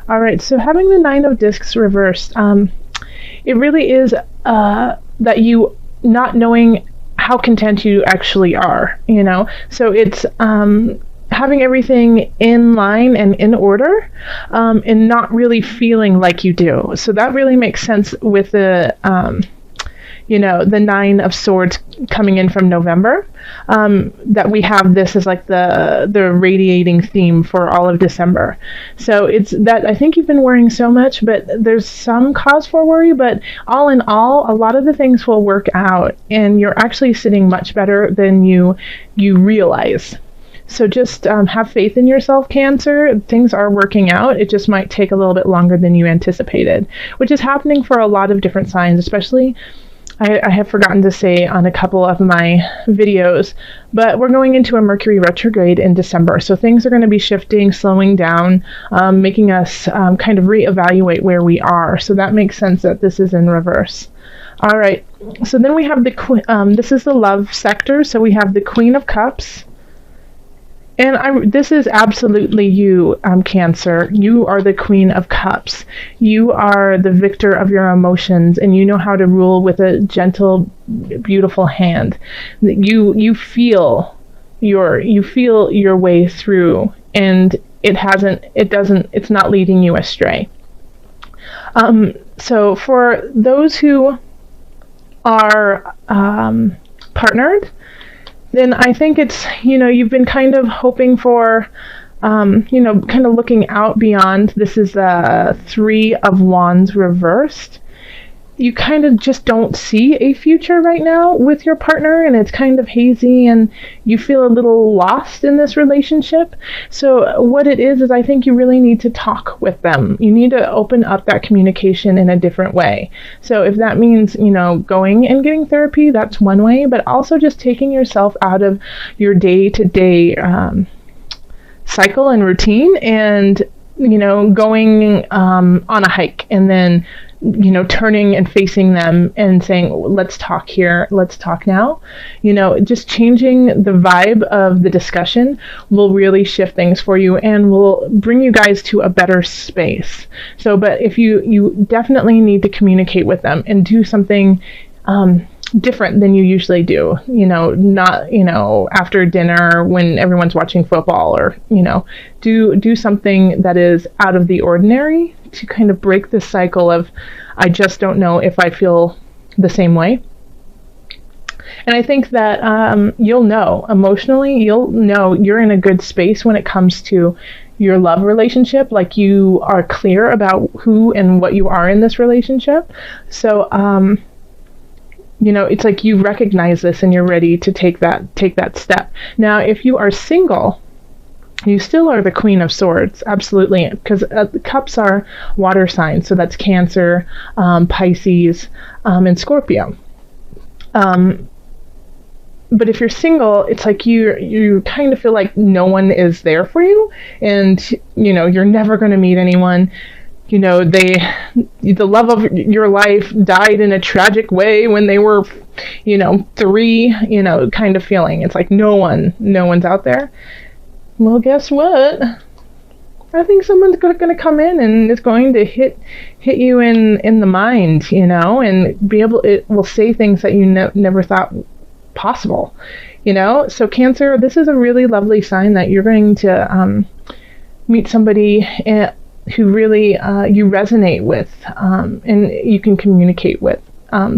All right, so having the Nine of Discs reversed, it really is that you not knowing how content you actually are, you know? So it's having everything in line and in order, and not really feeling like you do. So that really makes sense with the Nine of Swords coming in from November, that we have this as like the radiating theme for all of December. So it's that I think you've been worrying so much, but there's some cause for worry, but all in all, a lot of the things will work out and you're actually sitting much better than you realize. So just have faith in yourself, Cancer. Things are working out. It just might take a little bit longer than you anticipated, which is happening for a lot of different signs, especially I have forgotten to say on a couple of my videos, but we're going into a Mercury retrograde in December. So things are going to be shifting, slowing down, making us kind of reevaluate where we are. So that makes sense that this is in reverse. All right. So then we have this is the love sector. So we have the Queen of Cups. And this is absolutely you, Cancer. You are the Queen of Cups. You are the victor of your emotions, and you know how to rule with a gentle, beautiful hand. You feel your way through, and it's not leading you astray. So for those who are partnered, then I think it's, you've been kind of hoping for, kind of looking out beyond. This is the Three of Wands reversed. You kind of just don't see a future right now with your partner, and it's kind of hazy, and you feel a little lost in this relationship. So what it is I think you really need to talk with them. You need to open up that communication in a different way. So if that means, going and getting therapy, that's one way, but also just taking yourself out of your day-to-day cycle and routine and, going on a hike and then turning and facing them and saying, let's talk here, let's talk now. Just changing the vibe of the discussion will really shift things for you and will bring you guys to a better space. So, but if you definitely need to communicate with them and do something different than you usually do, not, after dinner when everyone's watching football, or, do something that is out of the ordinary to kind of break this cycle of, I just don't know if I feel the same way. And I think that you'll know emotionally, you're in a good space when it comes to your love relationship. Like, you are clear about who and what you are in this relationship. So, it's like you recognize this and you're ready to take that step. Now, if you are single, you still are the Queen of Swords, absolutely, because the cups are water signs, so that's Cancer, Pisces, and Scorpio. But if you're single, it's like you kind of feel like no one is there for you, and you're never going to meet anyone. The love of your life died in a tragic way when they were, 3, kind of feeling. It's like no one's out there. Well, guess what? I think someone's going to come in and it's going to hit you in the mind, and it will say things that you never thought possible, So Cancer, this is a really lovely sign that you're going to meet somebody who really you resonate with, and you can communicate with.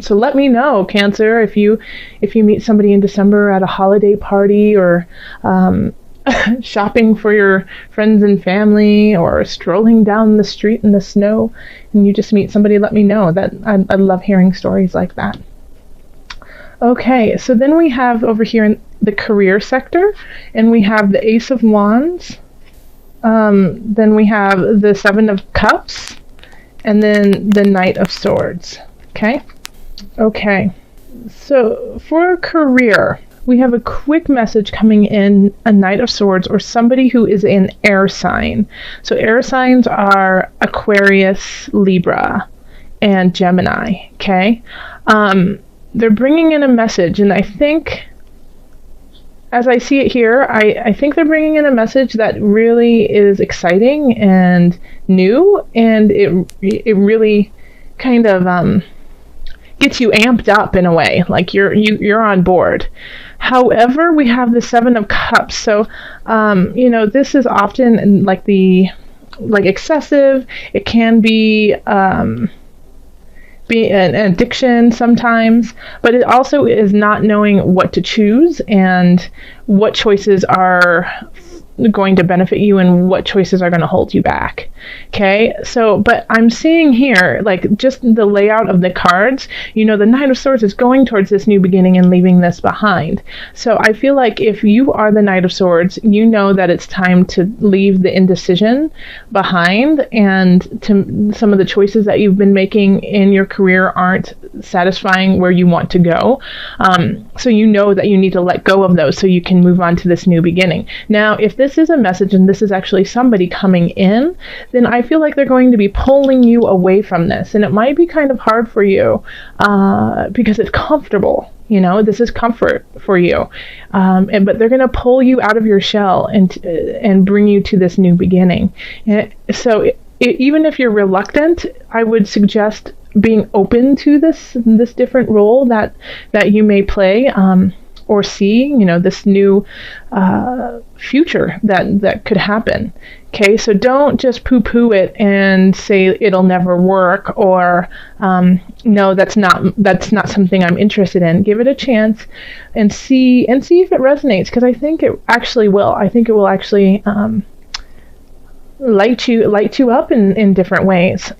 So let me know, Cancer, if you meet somebody in December at a holiday party, or shopping for your friends and family, or strolling down the street in the snow, and you just meet somebody, let me know. That I love hearing stories like that. Okay, so then we have over here in the career sector, and we have the Ace of Wands. Then we have the Seven of Cups, and then the Knight of Swords. Okay. So for career, we have a quick message coming in, a Knight of Swords, or somebody who is an air sign. So air signs are Aquarius, Libra, and Gemini. Okay. They're bringing in a message, and I think as I see it here, I think they're bringing in a message that really is exciting and new, and it really kind of gets you amped up in a way, like you're on board. However, we have the Seven of Cups, so this is often like excessive. It can be an addiction sometimes, but it also is not knowing what to choose and what choices are going to benefit you and what choices are going to hold you back. Okay, so but I'm seeing here, like, just the layout of the cards, the Knight of Swords is going towards this new beginning and leaving this behind. So I feel like if you are the Knight of Swords, you know that it's time to leave the indecision behind, and to some of the choices that you've been making in your career aren't satisfying where you want to go. So you know that you need to let go of those so you can move on to this new beginning. Now, if this is a message and this is actually somebody coming in, then I feel like they're going to be pulling you away from this. And it might be kind of hard for you because it's comfortable. This is comfort for you. But they're going to pull you out of your shell and bring you to this new beginning. So even if you're reluctant, I would suggest being open to this different role that you may play, or see, this new future that could happen. Okay, so don't just poo-poo it and say it'll never work, or no, that's not something I'm interested in. Give it a chance and see if it resonates, because I think it actually will. I think it will actually light you up in different ways.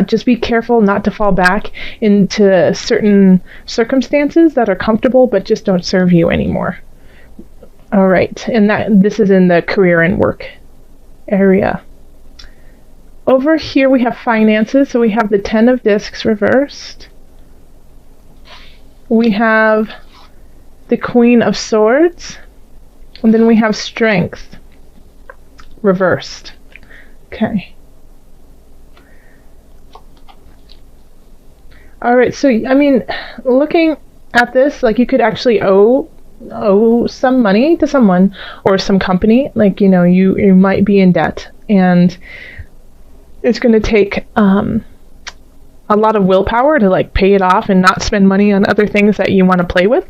Just be careful not to fall back into certain circumstances that are comfortable but just don't serve you anymore. All right, and this is in the career and work area. Over here we have finances, so we have the Ten of Discs reversed. We have the Queen of Swords, and then we have Strength reversed. Okay. All right, so looking at this, like, you could actually owe some money to someone or some company. Like, you might be in debt, and it's going to take a lot of willpower to, like, pay it off and not spend money on other things that you want to play with.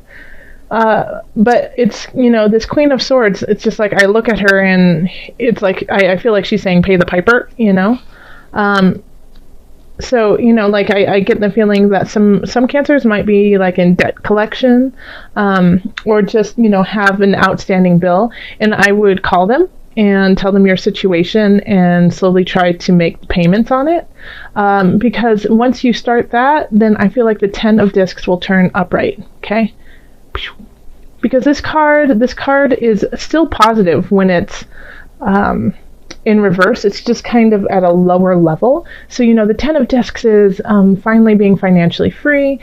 But it's, this Queen of Swords, it's just like, I look at her and it's like, I feel like she's saying, pay the piper, So, like, I get the feeling that some cancers might be, like, in debt collection, or just, have an outstanding bill. And I would call them and tell them your situation and slowly try to make payments on it. Because once you start that, then I feel like the Ten of Discs will turn upright. Okay? Because this card is still positive when it's in reverse. It's just kind of at a lower level. So, the Ten of Discs is finally being financially free,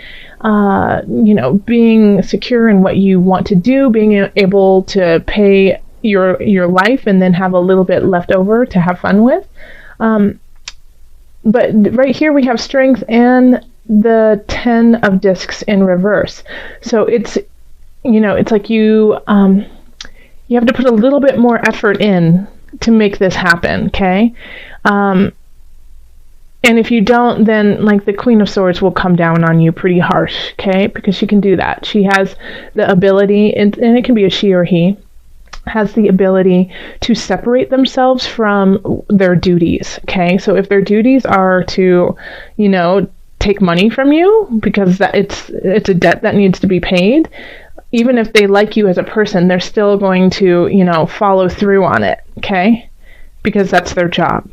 being secure in what you want to do, being able to pay your life and then have a little bit left over to have fun with. But right here we have Strength and the Ten of Discs in reverse. So it's, it's like you have to put a little bit more effort in to make this happen, okay? And if you don't, then, like, the Queen of Swords will come down on you pretty harsh, okay? Because she can do that. She has the ability, and it can be a she or he, has the ability to separate themselves from their duties, okay? So if their duties are to, take money from you because it's a debt that needs to be paid, even if they like you as a person, they're still going to, follow through on it, okay? Because that's their job.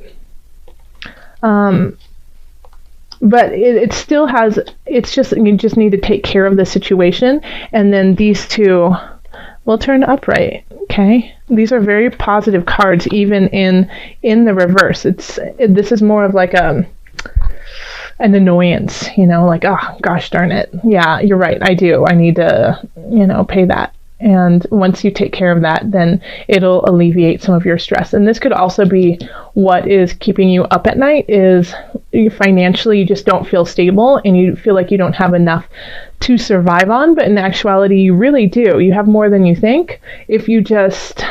But it still has, it's just, you just need to take care of the situation, and then these two will turn upright, okay? These are very positive cards, even in the reverse. This is more of like an annoyance, like, oh, gosh darn it. Yeah, you're right, I do. I need to, pay that. And once you take care of that, then it'll alleviate some of your stress. And this could also be what is keeping you up at night, is financially you just don't feel stable and you feel like you don't have enough to survive on. But in actuality, you really do. You have more than you think if you just,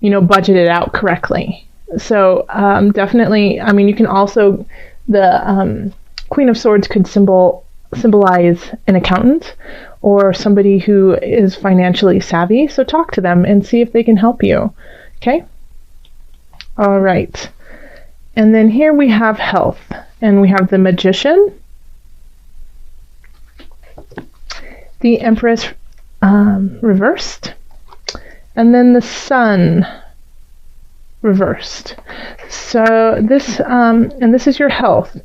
budget it out correctly. So definitely, I mean, you can also, the Queen of Swords could symbolize an accountant or somebody who is financially savvy. So talk to them and see if they can help you. Okay? All right. And then here we have health, and we have the Magician, the Empress reversed, and then the Sun reversed. So this, and this is your health.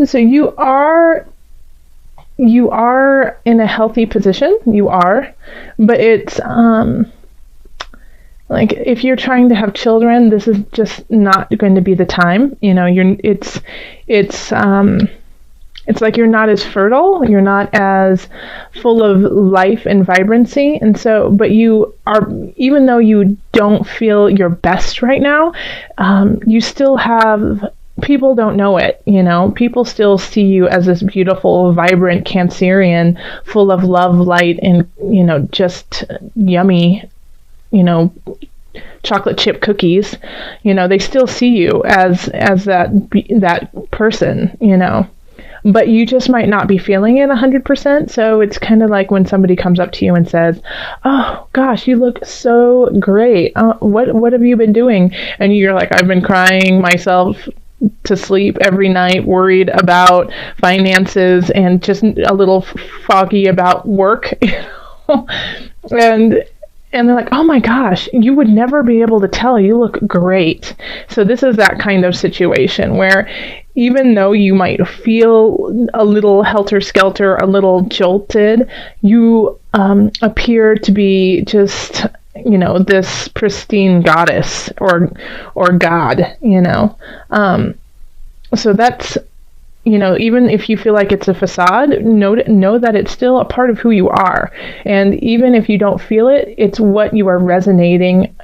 So you are in a healthy position. You are, but it's like if you're trying to have children, this is just not going to be the time. It's like you're not as fertile, you're not as full of life and vibrancy. And so, but you are, even though you don't feel your best right now, you still have, people don't know it, people still see you as this beautiful, vibrant Cancerian, full of love, light, and, just yummy, chocolate chip cookies. They still see you as that person, but you just might not be feeling it 100%. So it's kind of like when somebody comes up to you and says, "Oh gosh, you look so great. What have you been doing?" And you're like, "I've been crying myself to sleep every night, worried about finances and just a little foggy about work." And they're like, "Oh my gosh, you would never be able to tell. You look great." So this is that kind of situation where even though you might feel a little helter-skelter, a little jolted, you appear to be just, this pristine goddess or god, So that's, even if you feel like it's a facade, know that it's still a part of who you are. And even if you don't feel it, it's what you are resonating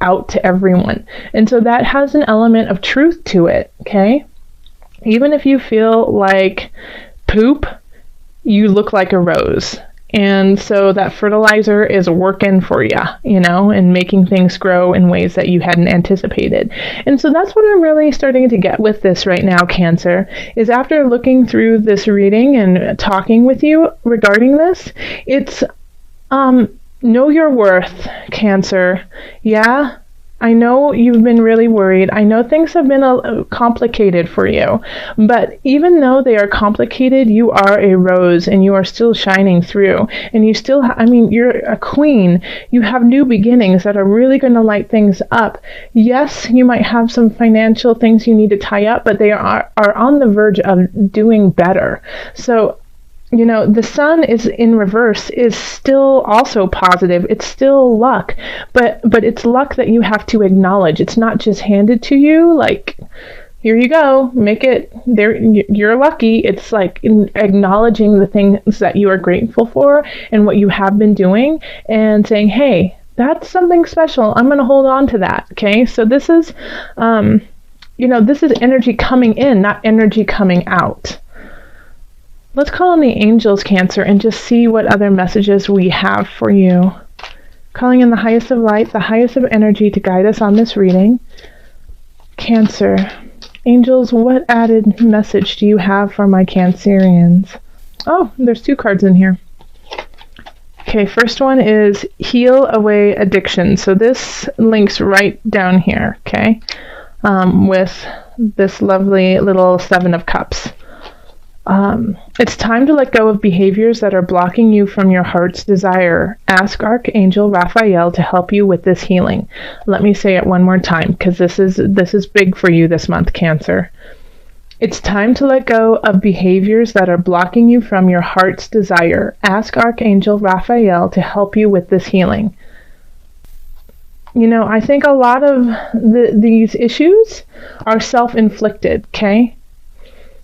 out to everyone. And so that has an element of truth to it, okay? Even if you feel like poop, you look like a rose. And so that fertilizer is working for you, and making things grow in ways that you hadn't anticipated. And so that's what I'm really starting to get with this right now, Cancer, is after looking through this reading and talking with you regarding this, it's know your worth, Cancer. Yeah, I know you've been really worried. I know things have been complicated for you, but even though they are complicated, you are a rose and you are still shining through. And you still, you're a queen. You have new beginnings that are really going to light things up. Yes, you might have some financial things you need to tie up, but they are on the verge of doing better. So, the Sun is in reverse is still also positive. It's still luck, but it's luck that you have to acknowledge. It's not just handed to you like, here you go, make it there. You're lucky. It's like acknowledging the things that you are grateful for and what you have been doing and saying, hey, that's something special. I'm going to hold on to that. Okay. So this is, this is energy coming in, not energy coming out. Let's call on the angels, Cancer, and just see what other messages we have for you. Calling in the highest of light, the highest of energy to guide us on this reading. Cancer. Angels, what added message do you have for my Cancerians? Oh, there's 2 cards in here. Okay, first one is heal away addiction. So this links right down here, okay, with this lovely little 7 of Cups. It's time to let go of behaviors that are blocking you from your heart's desire. Ask Archangel Raphael to help you with this healing. Let me say it one more time, because this is big for you this month, Cancer. It's time to let go of behaviors that are blocking you from your heart's desire. Ask Archangel Raphael to help you with this healing. I think a lot of these issues are self-inflicted, okay?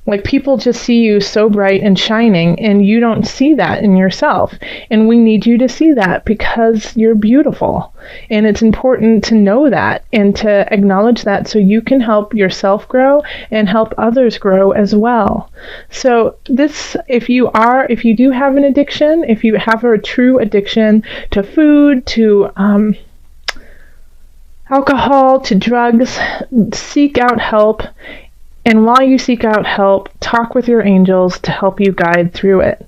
Like, people just see you so bright and shining, and you don't see that in yourself. And we need you to see that because you're beautiful. And it's important to know that and to acknowledge that so you can help yourself grow and help others grow as well. So this, if you do have an addiction, if you have a true addiction to food, to alcohol, to drugs, seek out help. And while you seek out help, talk with your angels to help you guide through it.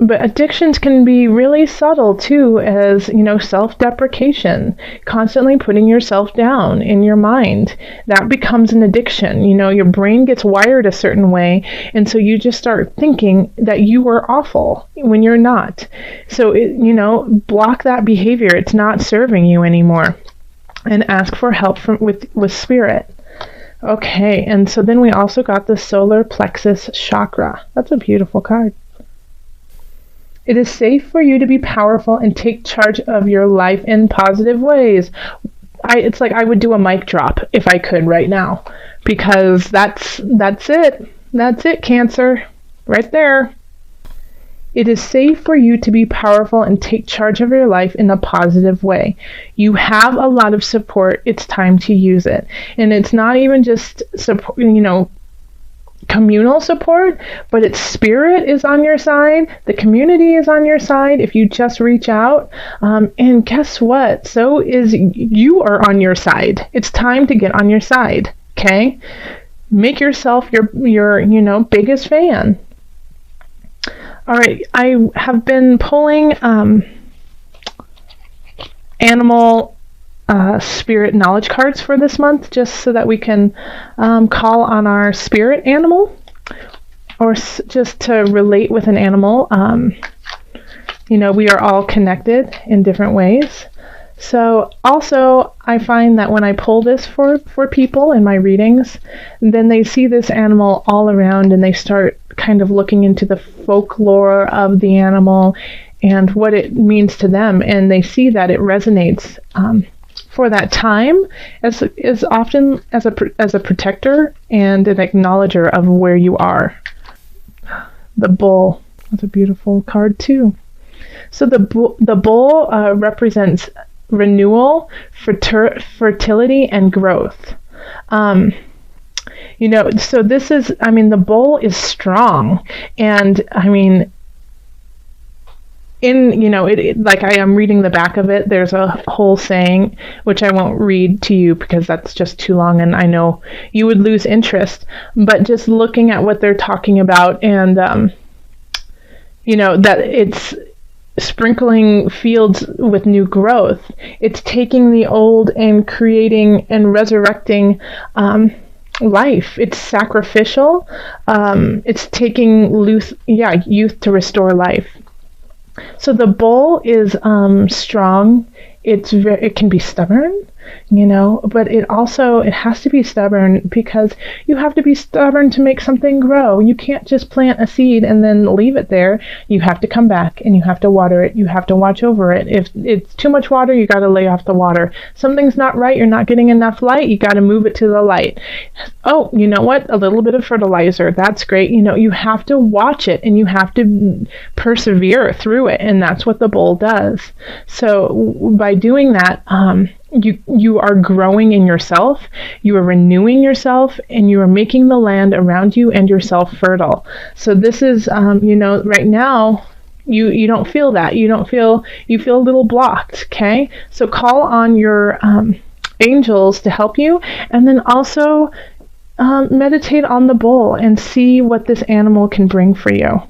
But addictions can be really subtle too, as, self-deprecation, constantly putting yourself down in your mind. That becomes an addiction. Your brain gets wired a certain way, and so you just start thinking that you are awful when you're not. So, block that behavior. It's not serving you anymore. And ask for help with spirit. Okay, and so then we also got the solar plexus chakra. That's a beautiful card. It is safe for you to be powerful and take charge of your life in positive ways. It's like I would do a mic drop if I could right now, because that's it. That's it, Cancer. Right there. It is safe for you to be powerful and take charge of your life in a positive way. You have a lot of support. It's time to use it. And it's not even just support, communal support, but its spirit is on your side. The community is on your side if you just reach out. And guess what? So is you are on your side. It's time to get on your side. Okay? Make yourself your biggest fan. All right, I have been pulling animal spirit knowledge cards for this month, just so that we can call on our spirit animal, or just to relate with an animal. We are all connected in different ways. So also, I find that when I pull this for people in my readings, then they see this animal all around, and they start kind of looking into the folklore of the animal and what it means to them, and they see that it resonates for that time as often as a protector and an acknowledger of where you are. The bull. That's a beautiful card too. So the bull represents renewal, fertility, and growth. So this is, the bull is strong, and like I am reading the back of it, there's a whole saying, which I won't read to you because that's just too long, and I know you would lose interest, but just looking at what they're talking about, and, that it's sprinkling fields with new growth. It's taking the old and creating and resurrecting life. It's sacrificial. It's taking youth to restore life. So the bull is strong. It can be stubborn, but it has to be stubborn because you have to be stubborn to make something grow. You can't just plant a seed and then leave it there. You have to come back and you have to water it. You have to watch over it. If it's too much water, you got to lay off the water. Something's not right. You're not getting enough light. You got to move it to the light. Oh, you know what? A little bit of fertilizer. That's great. You have to watch it and you have to persevere through it. And that's what the bull does. So by doing that, you are growing in yourself, you are renewing yourself, and you are making the land around you and yourself fertile. So this is, right now, you don't feel that. You feel a little blocked, okay? So call on your angels to help you, and then also meditate on the bull and see what this animal can bring for you.